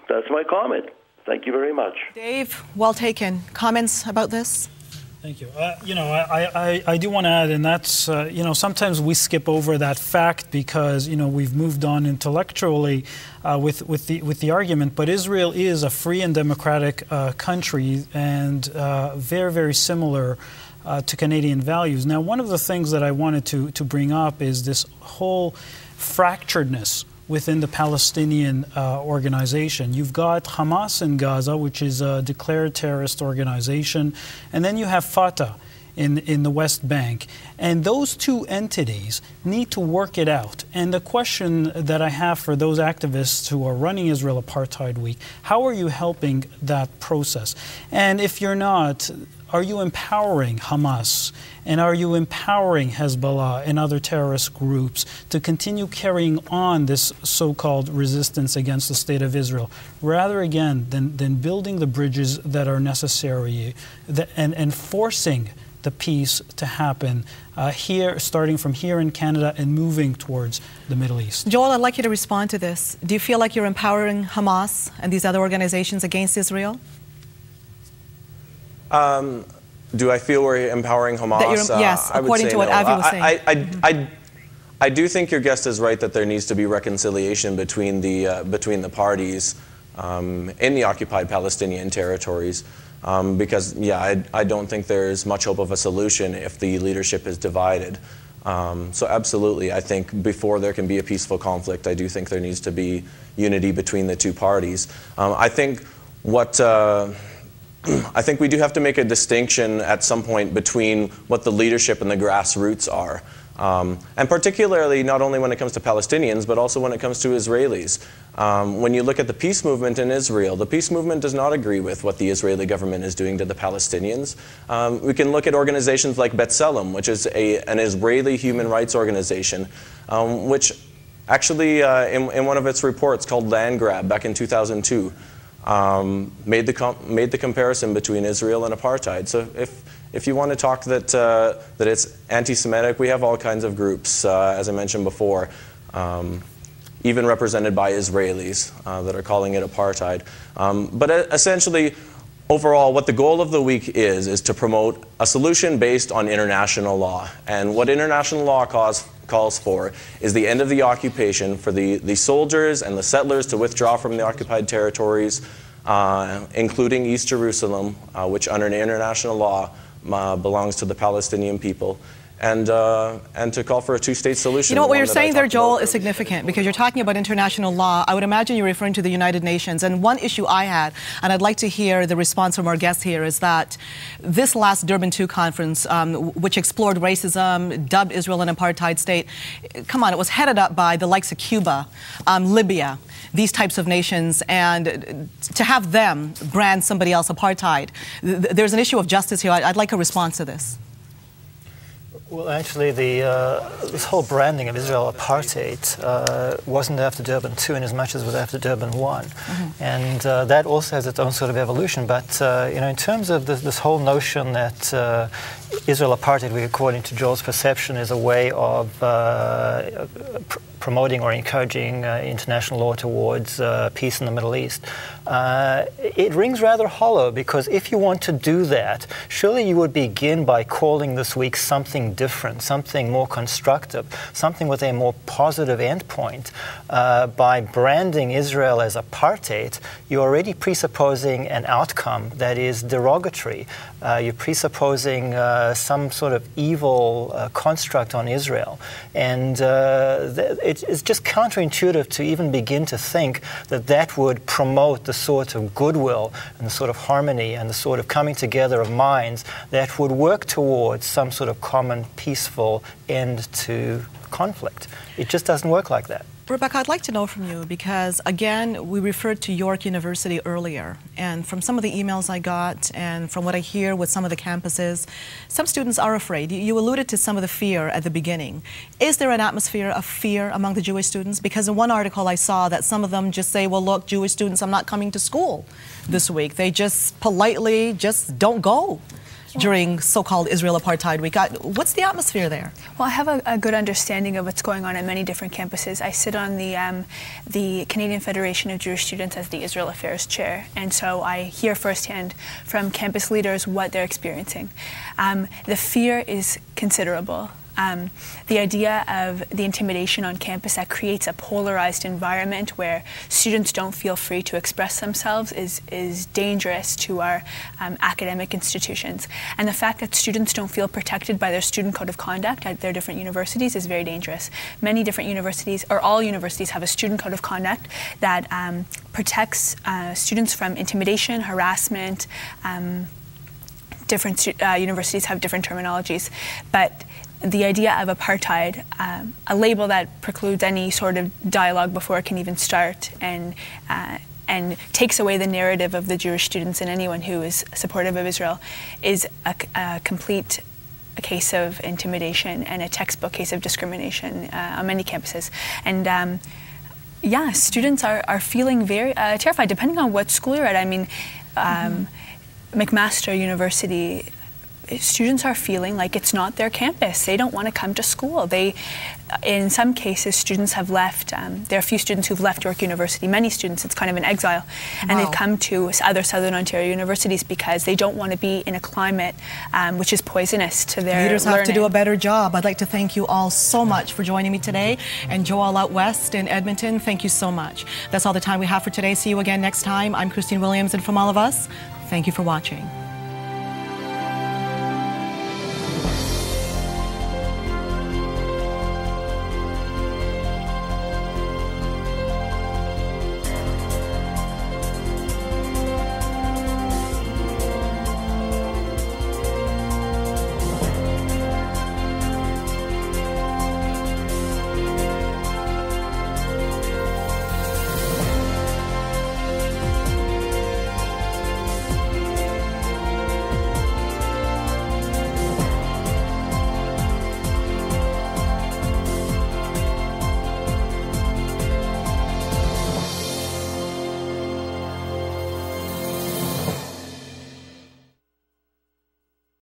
That's my comment. Thank you very much. Dave, well taken. Comments about this? Thank you. I do want to add, and that's, sometimes we skip over that fact because, we've moved on intellectually with the argument. But Israel is a free and democratic country and very, very similar to Canadian values. Now, one of the things that I wanted to bring up is this whole fracturedness within the Palestinian organization. You've got Hamas in Gaza, which is a declared terrorist organization, and then you have Fatah in the West Bank. And those two entities need to work it out. And the question that I have for those activists who are running Israel Apartheid Week, how are you helping that process? And if you're not, are you empowering Hamas and are you empowering Hezbollah and other terrorist groups to continue carrying on this so-called resistance against the State of Israel, rather again than building the bridges that are necessary and forcing the peace to happen here, starting from here in Canada and moving towards the Middle East? Joel, I'd like you to respond to this. Do you feel like you're empowering Hamas and these other organizations against Israel? Do I feel we're empowering Hamas? Yes, according to what Avi was saying. I do think your guest is right that there needs to be reconciliation between the parties in the occupied Palestinian territories. Because, I don't think there's much hope of a solution if the leadership is divided. So absolutely, I think before there can be a peaceful conflict, I do think there needs to be unity between the two parties. I think we do have to make a distinction at some point between what the leadership and the grassroots are. And particularly not only when it comes to Palestinians, but also when it comes to Israelis. When you look at the peace movement in Israel, the peace movement does not agree with what the Israeli government is doing to the Palestinians. We can look at organizations like B'Tselem, which is an Israeli human rights organization, which actually, in one of its reports called Land Grab back in 2002, made the comparison between Israel and apartheid. So if you want to talk that it's anti-Semitic, we have all kinds of groups, as I mentioned before, even represented by Israelis that are calling it apartheid. But essentially, overall, what the goal of the week is to promote a solution based on international law. And what international law calls for is the end of the occupation for the soldiers and the settlers to withdraw from the occupied territories, including East Jerusalem, which under international law belongs to the Palestinian people, and to call for a two-state solution. You know what you're saying there, Joel, is significant because you're talking about international law. I would imagine you're referring to the United Nations. And one issue I had, and I'd like to hear the response from our guests here, is that this last Durban II conference, which explored racism, dubbed Israel an apartheid state, come on, it was headed up by the likes of Cuba, Libya, these types of nations, and to have them brand somebody else apartheid, there's an issue of justice here. I'd like a response to this. Well, actually, this whole branding of Israel apartheid wasn't after Durban II in as much as it was after Durban I. And that also has its own sort of evolution. But, in terms of this whole notion that Israel apartheid, according to Joel's perception, is a way of promoting or encouraging international law towards peace in the Middle East, it rings rather hollow, because if you want to do that, surely you would begin by calling this week something different, something more constructive, something with a more positive endpoint. By branding Israel as apartheid, you're already presupposing an outcome that is derogatory. You're presupposing some sort of evil construct on Israel. And it's just counterintuitive to even begin to think that that would promote the sort of goodwill and the sort of harmony and the sort of coming together of minds that would work towards some sort of common peaceful end to conflict. It just doesn't work like that. Rebecca, I'd like to know from you because, again, we referred to York University earlier, and from some of the emails I got and from what I hear with some of the campuses, some students are afraid. You alluded to some of the fear at the beginning. Is there an atmosphere of fear among the Jewish students? Because in one article I saw that some of them just say, well, look, Jewish students, I'm not coming to school this week. They just politely just don't go during so-called Israel Apartheid Week. What's the atmosphere there? Well, I have a good understanding of what's going on at many different campuses. I sit on the Canadian Federation of Jewish Students as the Israel Affairs Chair, and so I hear firsthand from campus leaders what they're experiencing. The fear is considerable. The idea of the intimidation on campus that creates a polarized environment where students don't feel free to express themselves is dangerous to our academic institutions. And the fact that students don't feel protected by their student code of conduct at their different universities is very dangerous. Many different universities, or all universities, have a student code of conduct that protects students from intimidation, harassment. Different universities have different terminologies, but the idea of apartheid, a label that precludes any sort of dialogue before it can even start, and takes away the narrative of the Jewish students and anyone who is supportive of Israel, is a complete case of intimidation and a textbook case of discrimination on many campuses. And yeah, students are feeling very terrified, depending on what school you're at. I mean, McMaster University, students are feeling like it's not their campus. They don't want to come to school. In some cases, students have left. There are a few students who've left York University, many students, it's kind of an exile. And they've come to other Southern Ontario universities because they don't want to be in a climate which is poisonous to their leaders learning. Have to do a better job. I'd like to thank you all so much for joining me today. And Joel out west in Edmonton, thank you so much. That's all the time we have for today. See you again next time. I'm Christine Williams, and from all of us, thank you for watching.